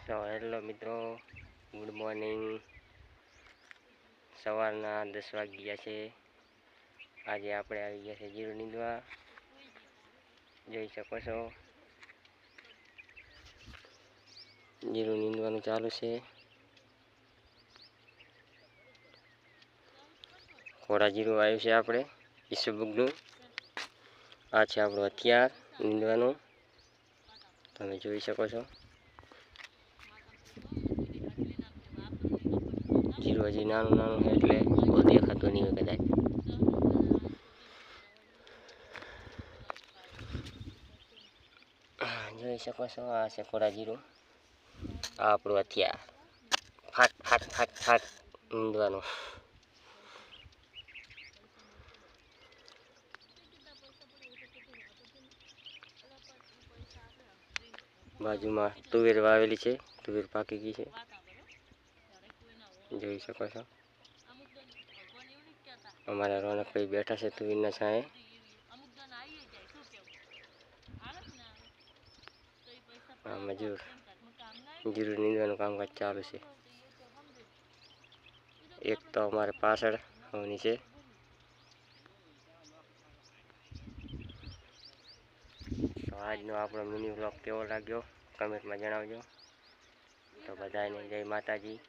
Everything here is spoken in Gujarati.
તો હેલો મિત્રો, ગુડ મોર્નિંગ. સવારના 10 વાગી ગયા છે. આજે આપણે આવી ગયા છે જીરું નીંદવા. જોઈ શકો છો જીરું નીંદવાનું ચાલુ છે. કોરા જીરું આવ્યું છે આપણે ઈસબુકનું. આ છે આપણું હથિયાર નીંદવાનું, તમે જોઈ શકો છો. જીરું હજી નાનું છે એટલે બહુ દેખાતું નહીં હોય કદાચ. જોઈ શકો છો, આ છે કોરા જીરું. આ આપણું હથિયાર ફાટ ફાટ ફાટ ફાટ નીંદવાનું. બાજુમાં તુવેર વાવેલી છે, તુવેર પાકી ગઈ છે, જોઈ શકો છો. અમારા રોનકભાઈ બેઠા છે તુવેરના છાંયે. આ મજૂર જીરું નીંદવાનું કામકાજ ચાલુ છે. એક તો અમારે પાછળ હોવાની છે. તો આજનો આપણો મિની વ્લોગ કેવો લાગ્યો કમેન્ટમાં જણાવજો. તો બધાને જય માતાજી.